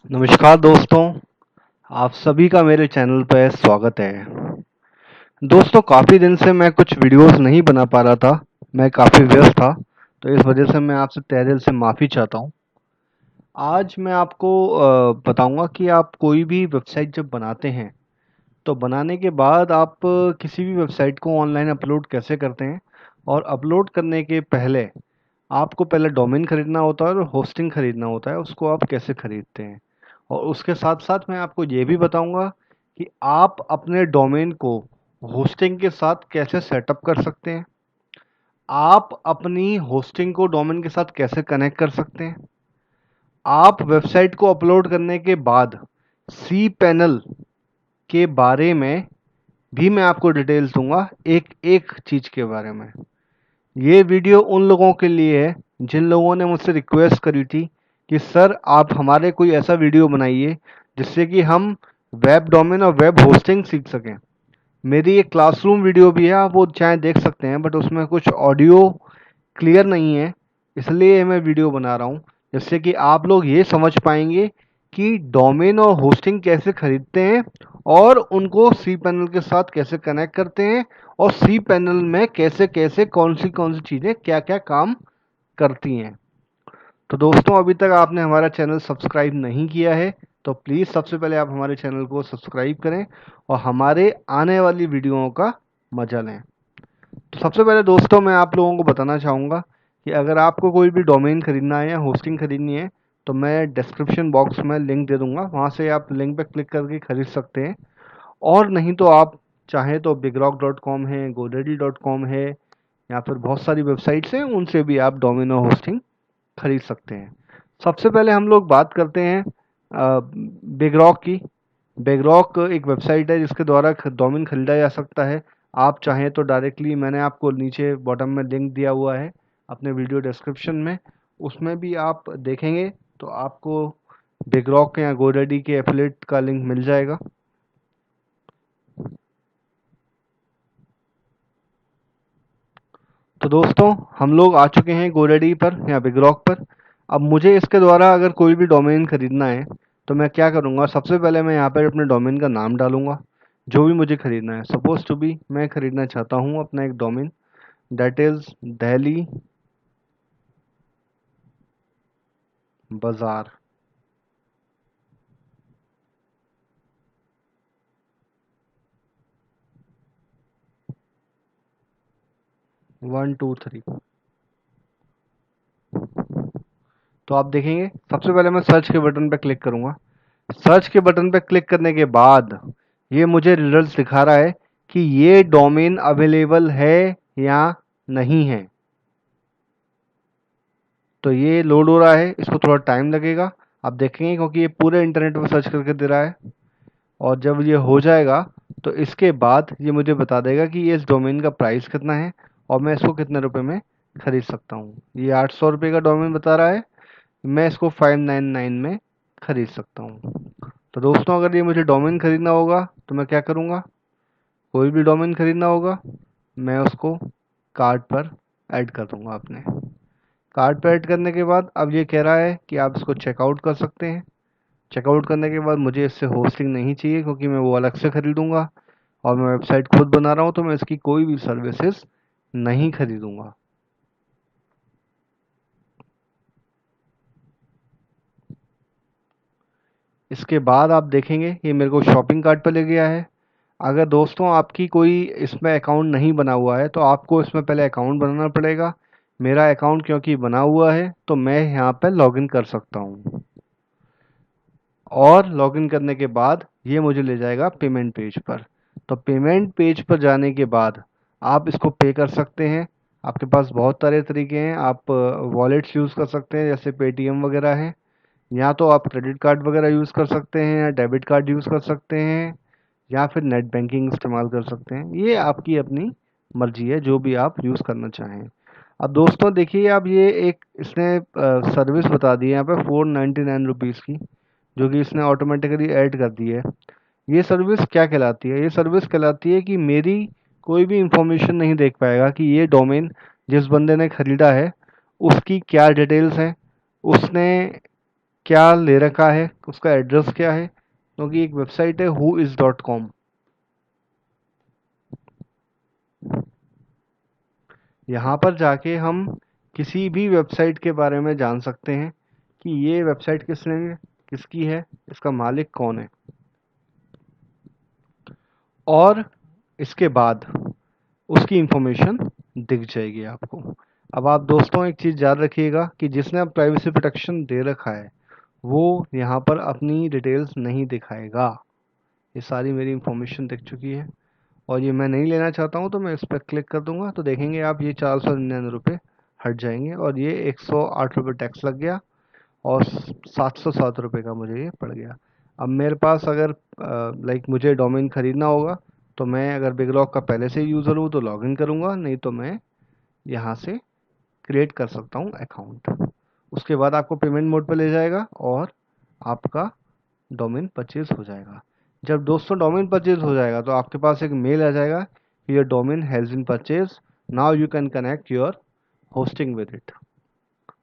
नमस्कार दोस्तों, आप सभी का मेरे चैनल पर स्वागत है। दोस्तों, काफ़ी दिन से मैं कुछ वीडियोस नहीं बना पा रहा था। मैं काफ़ी व्यस्त था, तो इस वजह से मैं आपसे तहे दिल से माफ़ी चाहता हूँ। आज मैं आपको बताऊंगा कि आप कोई भी वेबसाइट जब बनाते हैं, तो बनाने के बाद आप किसी भी वेबसाइट को ऑनलाइन अपलोड कैसे करते हैं, और अपलोड करने के पहले आपको पहले डोमेन खरीदना होता है और होस्टिंग खरीदना होता है, उसको आप कैसे खरीदते हैं। और उसके साथ साथ मैं आपको ये भी बताऊंगा कि आप अपने डोमेन को होस्टिंग के साथ कैसे सेटअप कर सकते हैं, आप अपनी होस्टिंग को डोमेन के साथ कैसे कनेक्ट कर सकते हैं, आप वेबसाइट को अपलोड करने के बाद सी पैनल के बारे में भी मैं आपको डिटेल्स दूंगा, एक एक चीज़ के बारे में। ये वीडियो उन लोगों के लिए है जिन लोगों ने मुझसे रिक्वेस्ट करी थी कि सर आप हमारे कोई ऐसा वीडियो बनाइए जिससे कि हम वेब डोमेन और वेब होस्टिंग सीख सकें। मेरी एक क्लासरूम वीडियो भी है, आप वो चाहे देख सकते हैं, बट उसमें कुछ ऑडियो क्लियर नहीं है, इसलिए मैं वीडियो बना रहा हूँ जिससे कि आप लोग ये समझ पाएंगे कि डोमेन और होस्टिंग कैसे खरीदते हैं और उनको सी पैनल के साथ कैसे कनेक्ट करते हैं, और सी पैनल में कैसे कैसे कौन सी चीज़ें क्या क्या काम करती हैं। तो दोस्तों, अभी तक आपने हमारा चैनल सब्सक्राइब नहीं किया है तो प्लीज़ सबसे पहले आप हमारे चैनल को सब्सक्राइब करें और हमारे आने वाली वीडियोओं का मजा लें। तो सबसे पहले दोस्तों, मैं आप लोगों को बताना चाहूँगा कि अगर आपको कोई भी डोमेन खरीदना है या होस्टिंग खरीदनी है, तो मैं डिस्क्रिप्शन बॉक्स में लिंक दे दूँगा, वहाँ से आप लिंक पर क्लिक करके खरीद सकते हैं। और नहीं तो आप चाहें तो bigrok.com है, godaddy.com है, या फिर बहुत सारी वेबसाइट्स हैं, उनसे भी आप डोमेन और होस्टिंग खरीद सकते हैं। सबसे पहले हम लोग बात करते हैं बिगरॉक की। बिगरॉक एक वेबसाइट है जिसके द्वारा डोमेन खरीदा जा सकता है। आप चाहें तो डायरेक्टली, मैंने आपको नीचे बॉटम में लिंक दिया हुआ है अपने वीडियो डिस्क्रिप्शन में, उसमें भी आप देखेंगे तो आपको बिगरॉक या गोडैडी के एफिलिएट का लिंक मिल जाएगा। तो दोस्तों, हम लोग आ चुके हैं गोडैडी पर या बिगरॉक पर। अब मुझे इसके द्वारा अगर कोई भी डोमेन खरीदना है तो मैं क्या करूँगा, सबसे पहले मैं यहाँ पर अपने डोमेन का नाम डालूँगा जो भी मुझे खरीदना है। सपोज टू बी मैं खरीदना चाहता हूँ अपना एक डोमेन, दैट इज़ दिल्ली बाज़ार। 123। तो आप देखेंगे सबसे पहले मैं सर्च के बटन पर क्लिक करूँगा। सर्च के बटन पर क्लिक करने के बाद ये मुझे रिजल्ट दिखा रहा है कि ये डोमेन अवेलेबल है या नहीं है। तो ये लोड हो रहा है, इसको थोड़ा टाइम लगेगा, आप देखेंगे, क्योंकि ये पूरे इंटरनेट पर सर्च करके दे रहा है। और जब ये हो जाएगा तो इसके बाद ये मुझे बता देगा कि ये इस डोमेन का प्राइस कितना है और मैं इसको कितने रुपए में ख़रीद सकता हूँ। ये 800 रुपये का डोमेन बता रहा है, मैं इसको 599 में ख़रीद सकता हूँ। तो दोस्तों, अगर ये मुझे डोमेन ख़रीदना होगा तो मैं क्या करूँगा, कोई भी डोमेन ख़रीदना होगा मैं उसको कार्ट पर ऐड कर दूँगा अपने। कार्ट पर ऐड करने के बाद अब ये कह रहा है कि आप इसको चेकआउट कर सकते हैं। चेकआउट करने के बाद मुझे इससे होस्टिंग नहीं चाहिए क्योंकि मैं वो अलग से खरीदूंगा, और मैं वेबसाइट खुद बना रहा हूँ तो मैं इसकी कोई भी सर्विसेज नहीं खरीदूंगा। इसके बाद आप देखेंगे ये मेरे को शॉपिंग कार्ट पर ले गया है। अगर दोस्तों आपकी कोई इसमें अकाउंट नहीं बना हुआ है तो आपको इसमें पहले अकाउंट बनाना पड़ेगा। मेरा अकाउंट क्योंकि बना हुआ है तो मैं यहाँ पर लॉगिन कर सकता हूँ, और लॉगिन करने के बाद ये मुझे ले जाएगा पेमेंट पेज पर। तो पेमेंट पेज पर जाने के बाद आप इसको पे कर सकते हैं। आपके पास बहुत सारे तरीके हैं, आप वॉलेट्स यूज़ कर सकते हैं जैसे पेटीएम वगैरह है, या तो आप क्रेडिट कार्ड वगैरह यूज़ कर सकते हैं, या डेबिट कार्ड यूज़ कर सकते हैं, या फिर नेट बैंकिंग इस्तेमाल कर सकते हैं। ये आपकी अपनी मर्जी है, जो भी आप यूज़ करना चाहें। अब दोस्तों देखिए, अब ये एक इसने सर्विस बता दी है यहाँ पे 499 रुपीज़ की, जो कि इसने ऑटोमेटिकली ऐड कर दी है। ये सर्विस क्या कहलाती है, ये सर्विस कहलाती है कि मेरी कोई भी इंफॉर्मेशन नहीं देख पाएगा कि ये डोमेन जिस बंदे ने ख़रीदा है उसकी क्या डिटेल्स हैं, उसने क्या ले रखा है, उसका एड्रेस क्या है, क्योंकि एक वेबसाइट है whois.com। यहाँ पर जाके हम किसी भी वेबसाइट के बारे में जान सकते हैं कि ये वेबसाइट किसकी है, इसका मालिक कौन है, और इसके बाद उसकी इंफॉर्मेशन दिख जाएगी आपको। अब आप दोस्तों एक चीज़ याद रखिएगा कि जिसने अब प्राइवेसी प्रोटेक्शन दे रखा है वो यहाँ पर अपनी डिटेल्स नहीं दिखाएगा। ये सारी मेरी इंफॉर्मेशन दिख चुकी है और ये मैं नहीं लेना चाहता हूँ, तो मैं इस पर क्लिक कर दूंगा तो देखेंगे आप ये 499 हट जाएंगे और ये 108 टैक्स लग गया और 707 का मुझे ये पड़ गया। अब मेरे पास अगर लाइक मुझे डोमेन ख़रीदना होगा तो मैं अगर बिगलॉक का पहले से यूज़र हूँ तो लॉगिन करूँगा, नहीं तो मैं यहाँ से क्रिएट कर सकता हूँ अकाउंट। उसके बाद आपको पेमेंट मोड पे ले जाएगा और आपका डोमेन परचेज हो जाएगा। जब दोस्तों डोमेन परचेज हो जाएगा तो आपके पास एक मेल आ जाएगा, your domain has been purchase, now you can connect your hosting with it.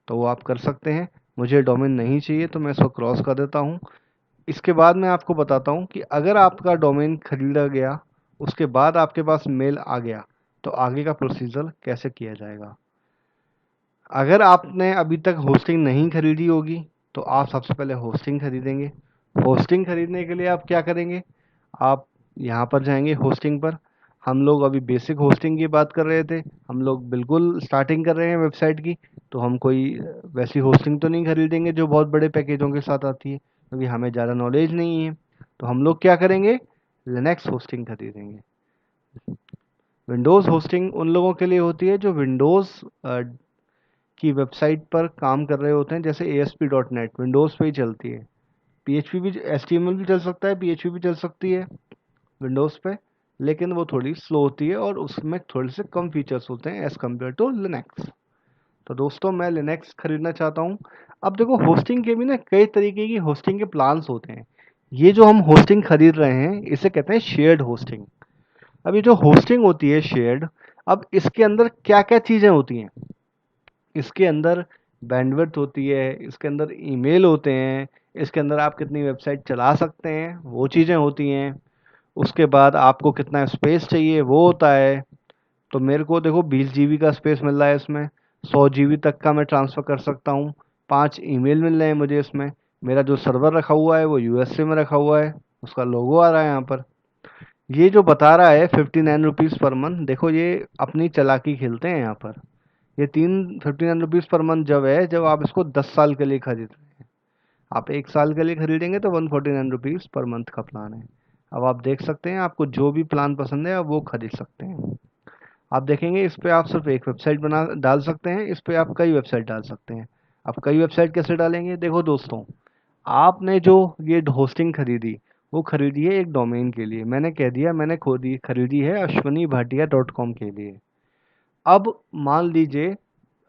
तो वो आप कर सकते हैं। मुझे डोमेन नहीं चाहिए तो मैं इसको क्रॉस कर देता हूँ। इसके बाद मैं आपको बताता हूँ कि अगर आपका डोमेन खरीदा गया उसके बाद आपके पास मेल आ गया तो आगे का प्रोसीजर कैसे किया जाएगा। अगर आपने अभी तक होस्टिंग नहीं खरीदी होगी तो आप सबसे पहले होस्टिंग खरीदेंगे। होस्टिंग खरीदने के लिए आप क्या करेंगे, आप यहाँ पर जाएंगे होस्टिंग पर। हम लोग अभी बेसिक होस्टिंग की बात कर रहे थे, हम लोग बिल्कुल स्टार्टिंग कर रहे हैं वेबसाइट की, तो हम कोई वैसी होस्टिंग तो नहीं खरीदेंगे जो बहुत बड़े पैकेजों के साथ आती है, क्योंकि हमें ज़्यादा नॉलेज नहीं है। तो हम लोग क्या करेंगे, लिनक्स होस्टिंग खरीदेंगे। विंडोज़ होस्टिंग उन लोगों के लिए होती है जो विंडोज़ की वेबसाइट पर काम कर रहे होते हैं, जैसे ASP.NET विंडोज़ पे ही चलती है। PHP भी, HTML भी चल सकता है, PHP भी चल सकती है विंडोज़ पे, लेकिन वो थोड़ी स्लो होती है और उसमें थोड़े से कम फीचर्स होते हैं एज़ कम्पेयर टू लिनक्स। तो दोस्तों मैं लिनक्स खरीदना चाहता हूँ। अब देखो होस्टिंग के भी ना कई तरीके की होस्टिंग के प्लान्स होते हैं। ये जो हम होस्टिंग खरीद रहे हैं इसे कहते हैं शेयर्ड होस्टिंग। अब ये जो होस्टिंग होती है शेयर्ड, अब इसके अंदर क्या क्या चीज़ें होती हैं, इसके अंदर बैंडविड्थ होती है, इसके अंदर ईमेल होते हैं, इसके अंदर आप कितनी वेबसाइट चला सकते हैं वो चीज़ें होती हैं, उसके बाद आपको कितना स्पेस चाहिए वो होता है। तो मेरे को देखो 20 GB का स्पेस मिल रहा है इसमें, 100 GB तक का मैं ट्रांसफ़र कर सकता हूँ, 5 ईमेल मिल रहे हैं मुझे इसमें, मेरा जो सर्वर रखा हुआ है वो USA में रखा हुआ है, उसका लोगो आ रहा है यहाँ पर। ये जो बता रहा है 59 रुपीज़ पर मंथ, देखो ये अपनी चालाकी खेलते हैं यहाँ पर। ये 59 रुपीज़ पर मंथ जब है जब आप इसको 10 साल के लिए खरीद रहे हैं। आप 1 साल के लिए खरीदेंगे तो 149 रुपीज़ पर मंथ का प्लान है। अब आप देख सकते हैं आपको जो भी प्लान पसंद है आप वो खरीद सकते हैं। आप देखेंगे इस पे आप सिर्फ एक वेबसाइट बना डाल सकते हैं, इस पे आप कई वेबसाइट डाल सकते हैं। आप कई वेबसाइट कैसे डालेंगे, देखो दोस्तों, आपने जो ये होस्टिंग खरीदी वो खरीदी है एक डोमेन के लिए, मैंने कह दिया मैंने खरीदी है ashwiniBhatia.com के लिए। अब मान लीजिए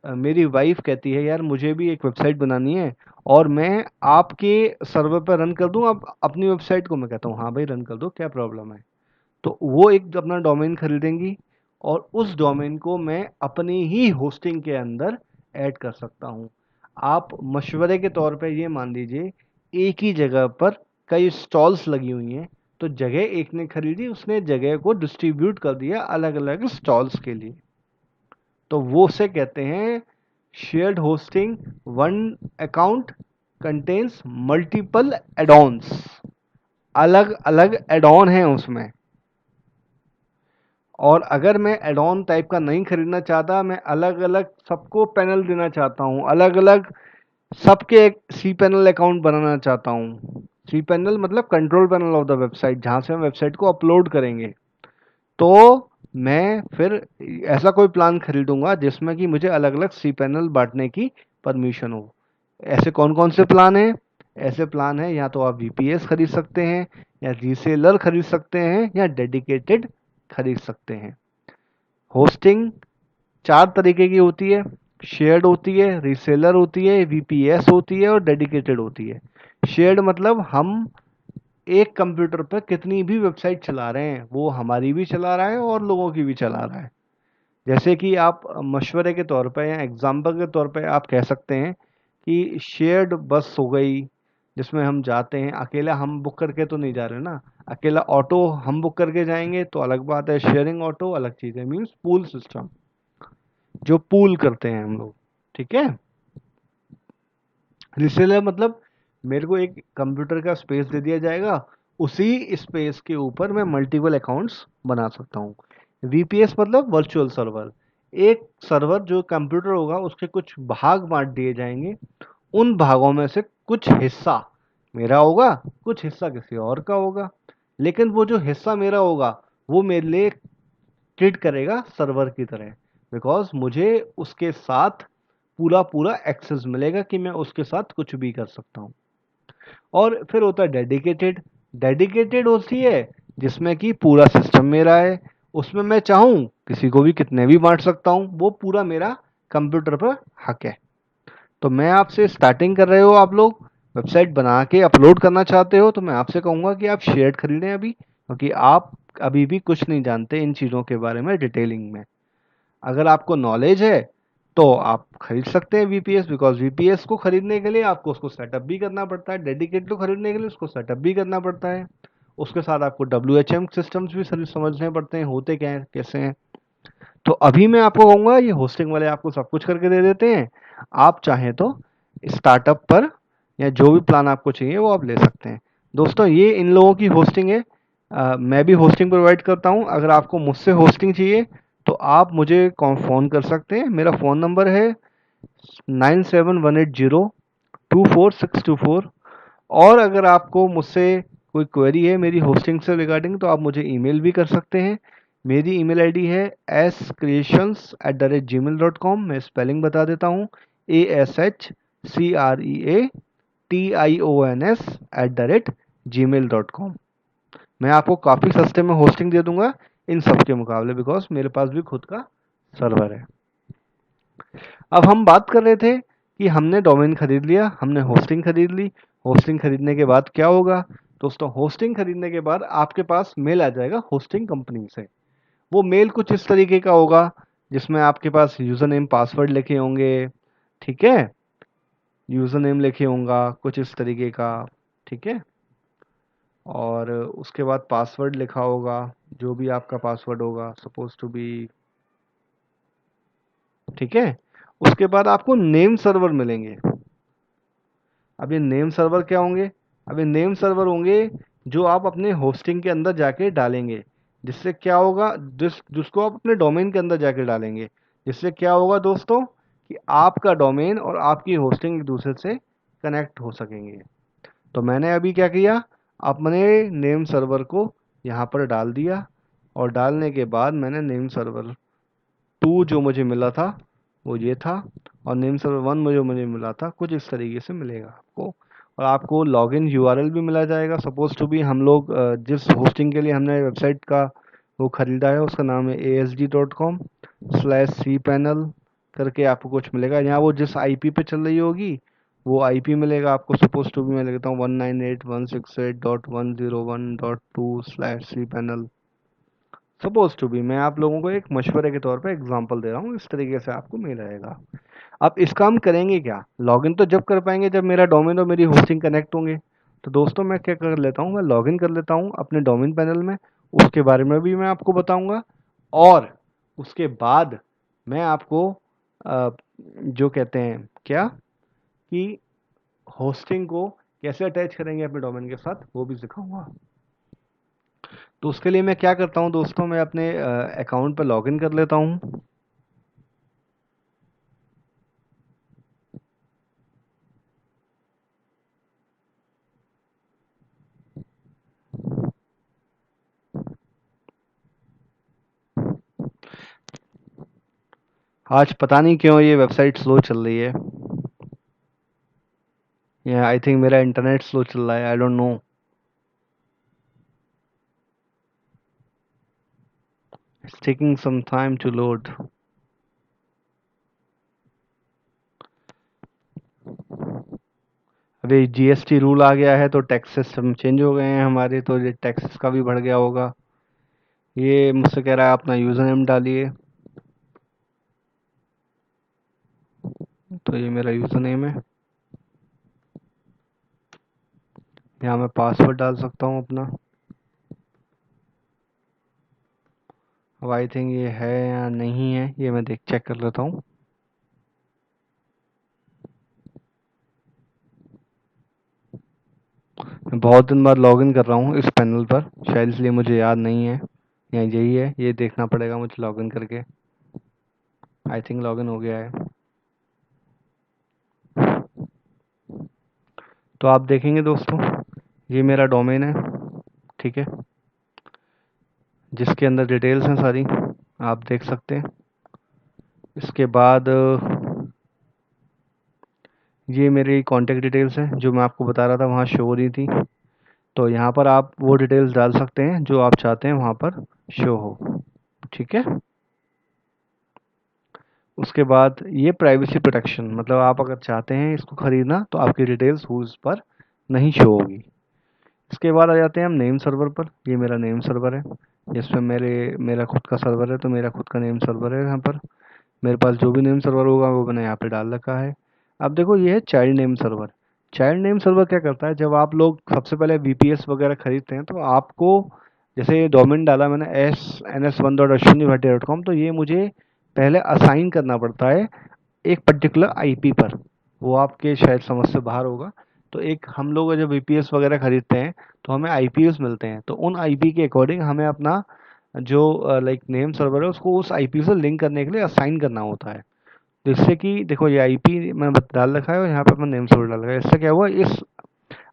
मेरी वाइफ कहती है यार मुझे भी एक वेबसाइट बनानी है और मैं आपके सर्वर पर रन कर दूं आप अपनी वेबसाइट को, मैं कहता हूँ हाँ भाई रन कर दो क्या प्रॉब्लम है। तो वो एक अपना डोमेन खरीदेंगी और उस डोमेन को मैं अपनी ही होस्टिंग के अंदर ऐड कर सकता हूँ। आप मशवरे के तौर पे ये मान लीजिए एक ही जगह पर कई स्टॉल्स लगी हुई हैं, तो जगह एक ने खरीदी, उसने जगह को डिस्ट्रीब्यूट कर दिया अलग अलग स्टॉल्स के लिए, तो वो से कहते हैं shared hosting. One account contains multiple add-ons, अलग अलग एडॉन हैं उसमें। और अगर मैं एडॉन टाइप का नहीं खरीदना चाहता, मैं अलग अलग सबको पैनल देना चाहता हूँ, अलग अलग सबके एक सी पैनल अकाउंट बनाना चाहता हूँ। सी पैनल मतलब control panel of the website, जहाँ से हम वेबसाइट को अपलोड करेंगे, तो मैं फिर ऐसा कोई प्लान खरीदूंगा जिसमें कि मुझे अलग अलग सी पैनल बांटने की परमिशन हो। ऐसे कौन कौन से प्लान हैं, ऐसे प्लान हैं या तो आप VPS खरीद सकते हैं, या रीसेलर खरीद सकते हैं, या डेडिकेटेड खरीद सकते हैं। होस्टिंग 4 तरीके की होती है, शेयर्ड होती है, रीसेलर होती है, VPS होती है और डेडिकेटेड होती है। शेयर्ड मतलब हम एक कंप्यूटर पर कितनी भी वेबसाइट चला रहे हैं, वो हमारी भी चला रहा है और लोगों की भी चला रहा है। जैसे कि आप मशवरे के तौर पे या एग्जाम्पल के तौर पे आप कह सकते हैं कि शेयर्ड बस हो गई, जिसमें हम जाते हैं अकेला, हम बुक करके तो नहीं जा रहे ना। अकेला ऑटो हम बुक करके जाएंगे तो अलग बात है, शेयरिंग ऑटो अलग चीज़ है, मीन्स पूल सिस्टम, जो पूल करते हैं हम लोग। ठीक है, रिसेलर मतलब मेरे को एक कंप्यूटर का स्पेस दे दिया जाएगा, उसी स्पेस के ऊपर मैं मल्टीपल अकाउंट्स बना सकता हूँ। वीपीएस मतलब वर्चुअल सर्वर, एक सर्वर जो कंप्यूटर होगा उसके कुछ भाग बांट दिए जाएंगे, उन भागों में से कुछ हिस्सा मेरा होगा, कुछ हिस्सा किसी और का होगा, लेकिन वो जो हिस्सा मेरा होगा वो मेरे लिए ट्रीट करेगा सर्वर की तरह, बिकॉज मुझे उसके साथ पूरा पूरा एक्सेस मिलेगा कि मैं उसके साथ कुछ भी कर सकता हूँ। और फिर होता है डेडिकेटेड। डेडिकेटेड होती है जिसमें कि पूरा सिस्टम मेरा है, उसमें मैं चाहूँ किसी को भी कितने भी बांट सकता हूँ, वो पूरा मेरा कंप्यूटर पर हक है। तो मैं आपसे, स्टार्टिंग कर रहे हो आप लोग, वेबसाइट बना के अपलोड करना चाहते हो, तो मैं आपसे कहूँगा कि आप शेयर खरीदें अभी, क्योंकि आप अभी भी कुछ नहीं जानते इन चीज़ों के बारे में डिटेलिंग में। अगर आपको नॉलेज है तो आप खरीद सकते हैं वीपीएस, बिकॉज वीपीएस को खरीदने के लिए आपको उसको सेटअप भी करना पड़ता है, डेडिकेट को खरीदने के लिए उसको सेटअप भी करना पड़ता है, उसके साथ आपको डब्ल्यू सिस्टम्स भी समझने पड़ते हैं, होते क्या हैं कैसे हैं। तो अभी मैं आपको कहूँगा ये होस्टिंग वाले आपको सब कुछ करके दे देते हैं, आप चाहें तो स्टार्टअप पर या जो भी प्लान आपको चाहिए वो आप ले सकते हैं। दोस्तों ये इन लोगों की होस्टिंग है, मैं भी होस्टिंग प्रोवाइड करता हूँ। अगर आपको मुझसे होस्टिंग चाहिए तो आप मुझे फ़ोन कर सकते हैं, मेरा फ़ोन नंबर है 9718024624। और अगर आपको मुझसे कोई क्वेरी है मेरी होस्टिंग से रिगार्डिंग तो आप मुझे ईमेल भी कर सकते हैं। मेरी ईमेल आईडी है screations@gmail.com। मैं स्पेलिंग बता देता हूँ, ASHCREATIONS@gmail.com। मैं आपको काफ़ी सस्ते में होस्टिंग दे दूंगा इन सब के मुकाबले, बिकॉज मेरे पास भी खुद का सर्वर है। अब हम बात कर रहे थे कि हमने डोमेन खरीद लिया, हमने होस्टिंग खरीद ली। होस्टिंग खरीदने के बाद क्या होगा दोस्तों? होस्टिंग खरीदने के बाद आपके पास मेल आ जाएगा होस्टिंग कंपनी से। वो मेल कुछ इस तरीके का होगा जिसमें आपके पास यूज़र नेम पासवर्ड लिखे होंगे। ठीक है, यूज़र नेम लिखे होगा कुछ इस तरीके का। ठीक है, और उसके बाद पासवर्ड लिखा होगा, जो भी आपका पासवर्ड होगा, सपोज टू बी। ठीक है, उसके बाद आपको नेम सर्वर मिलेंगे। अब ये नेम सर्वर क्या होंगे? अब ये नेम सर्वर होंगे जो आप अपने होस्टिंग के अंदर जाके डालेंगे, जिससे क्या होगा, जिसको आप अपने डोमेन के अंदर जाके डालेंगे, जिससे क्या होगा दोस्तों कि आपका डोमेन और आपकी होस्टिंग एक दूसरे से कनेक्ट हो सकेंगे। तो मैंने अभी क्या किया, अपने नेम सर्वर को यहाँ पर डाल दिया, और डालने के बाद मैंने नेम सर्वर 2 जो मुझे मिला था वो ये था, और नेम सर्वर 1 मुझे मुझे मिला था कुछ इस तरीके से मिलेगा आपको। और आपको लॉगिन यूआरएल भी मिला जाएगा। सपोज टू बी हम लोग जिस होस्टिंग के लिए हमने वेबसाइट का वो खरीदा है उसका नाम है asd.com/cpanel करके आपको कुछ मिलेगा। यहाँ वो जिस आईपी पे चल रही होगी वो आईपी मिलेगा आपको। सपोज टू बी मैं लिखता हूँ 198.168.101.2/cpanel। सपोज टू बी, मैं आप लोगों को एक मशवरे के तौर पे एग्जांपल दे रहा हूँ, इस तरीके से आपको मिल रहेगा। अब इसका हम करेंगे क्या? लॉगिन तो जब कर पाएंगे जब मेरा डोमेन और मेरी होस्टिंग कनेक्ट होंगे। तो दोस्तों मैं क्या कर लेता हूँ, मैं लॉगिन कर लेता हूँ अपने डोमेन पैनल में, उसके बारे में भी मैं आपको बताऊंगा। और उसके बाद मैं आपको जो कहते हैं क्या कि होस्टिंग को कैसे अटैच करेंगे अपने डोमेन के साथ वो भी सिखाऊंगा। तो उसके लिए मैं क्या करता हूँ दोस्तों, मैं अपने अकाउंट पर लॉगिन कर लेता हूँ। आज पता नहीं क्यों ये वेबसाइट स्लो चल रही है, या आई थिंक मेरा इंटरनेट स्लो चल रहा है, I don't know. It's taking some time to load. अभी जीएसटी रूल आ गया है तो टैक्स सिस्टम चेंज हो गए हैं हमारे, तो ये टैक्सेस का भी बढ़ गया होगा। ये मुझसे कह रहा है अपना यूज़र नेम डालिए, तो ये मेरा यूज़र नेम है। यहाँ मैं पासवर्ड डाल सकता हूँ अपना। अब आई थिंक ये है या नहीं है, ये मैं चेक कर लेता हूँ। मैं बहुत दिन बाद लॉगिन कर रहा हूँ इस पैनल पर, शायद इसलिए मुझे याद नहीं है। या यही है, ये देखना पड़ेगा मुझे लॉगिन करके। आई थिंक लॉगिन हो गया है। तो आप देखेंगे दोस्तों, ये मेरा डोमेन है, ठीक है, जिसके अंदर डिटेल्स हैं सारी, आप देख सकते हैं। इसके बाद ये मेरी कॉन्टेक्ट डिटेल्स हैं जो मैं आपको बता रहा था वहाँ शो हो रही थी। तो यहाँ पर आप वो डिटेल्स डाल सकते हैं जो आप चाहते हैं वहाँ पर शो हो, ठीक है। उसके बाद ये प्राइवेसी प्रोटेक्शन, मतलब आप अगर चाहते हैं इसको ख़रीदना तो आपकी डिटेल्स उस पर नहीं शो होगी। इसके बाद आ जाते हैं हम नेम सर्वर पर। ये मेरा नेम सर्वर है, जिसमें मेरा खुद का सर्वर है, तो मेरा खुद का नेम सर्वर है। यहाँ पर मेरे पास जो भी नेम सर्वर होगा वो मैंने यहाँ पे डाल रखा है। अब देखो, ये है child name server. Child name server क्या करता है, जब आप लोग सबसे पहले वीपीएस वगैरह खरीदते हैं तो आपको, जैसे डोमेन डाला मैंने ns1.ashwini.com, तो ये मुझे पहले असाइन करना पड़ता है एक पर्टिकुलर आईपी पर। वो आपके शायद समझ से बाहर होगा। तो एक हम लोग जब वीपीएस वगैरह खरीदते हैं तो हमें आईपीएस मिलते हैं, तो उन आईपी के अकॉर्डिंग हमें अपना जो लाइक नेम सर्वर है उसको उस आईपी से लिंक करने के लिए असाइन करना होता है। जिससे कि देखो, ये आईपी मैंने डाल रखा है और यहाँ पे अपना नेम सर्वर डाल रखा है। इससे क्या हुआ, इस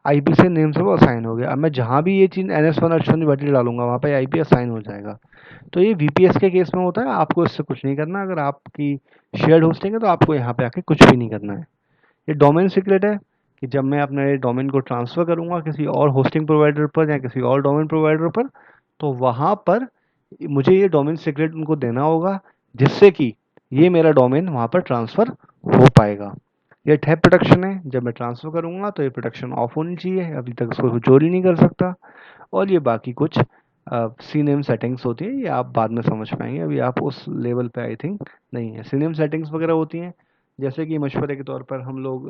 आईपी से नेम सर्वर असाइन हो गया। अब मैं जहाँ भी ये चीज़ NS1 अश्विनी भट्टी डालूंगा वहाँ पे आईपी असाइन हो जाएगा। तो ये वीपीएस के केस में होता है, आपको इससे कुछ नहीं करना। अगर आपकी शेयर्ड होस्टिंग है तो आपको यहाँ पे आके कुछ भी नहीं करना है। ये डोमेन सीक्रेट है कि जब मैं अपने डोमेन को ट्रांसफ़र करूँगा किसी और होस्टिंग प्रोवाइडर पर या किसी और डोमेन प्रोवाइडर पर, तो वहाँ पर मुझे ये डोमेन सीक्रेट उनको देना होगा, जिससे कि ये मेरा डोमेन वहाँ पर ट्रांसफ़र हो पाएगा। ये टैब प्रोटेक्शन है, जब मैं ट्रांसफ़र करूँगा तो ये प्रोटेक्शन ऑफ होनी चाहिए, अभी तक इसको चोरी नहीं कर सकता। और ये बाकी कुछ सी नेम सेटिंग्स होती है, ये आप बाद में समझ पाएंगे, अभी आप उस लेवल पे आई थिंक नहीं है। सी नेम सेटिंग्स वगैरह होती हैं, जैसे कि मशवरे के तौर पर हम लोग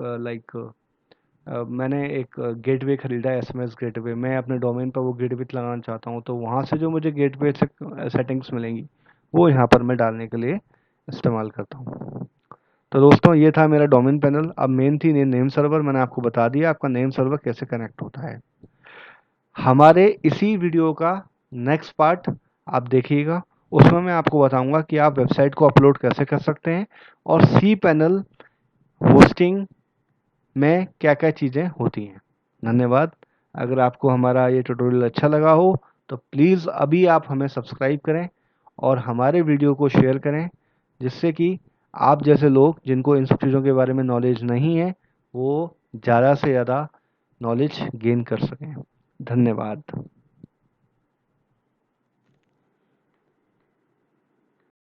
मैंने एक गेटवे खरीदा है, एसएमएस गेटवे। मैं अपने डोमेन पर वो गेटवे लगाना चाहता हूँ, तो वहाँ से जो मुझे गेटवे से सेटिंग्स मिलेंगी वो यहाँ पर मैं डालने के लिए इस्तेमाल करता हूँ। तो दोस्तों, ये था मेरा डोमेन पैनल। अब मेन थी नेम सर्वर, मैंने आपको बता दिया आपका नेम सर्वर कैसे कनेक्ट होता है। हमारे इसी वीडियो का नेक्स्ट पार्ट आप देखिएगा, उसमें मैं आपको बताऊंगा कि आप वेबसाइट को अपलोड कैसे कर सकते हैं और सी पैनल होस्टिंग में क्या क्या चीज़ें होती हैं। धन्यवाद। अगर आपको हमारा ये ट्यूटोरियल अच्छा लगा हो तो प्लीज़ अभी आप हमें सब्सक्राइब करें और हमारे वीडियो को शेयर करें, जिससे कि आप जैसे लोग जिनको इन सब चीज़ों के बारे में नॉलेज नहीं है वो ज़्यादा से ज़्यादा नॉलेज गेन कर सकें। धन्यवाद।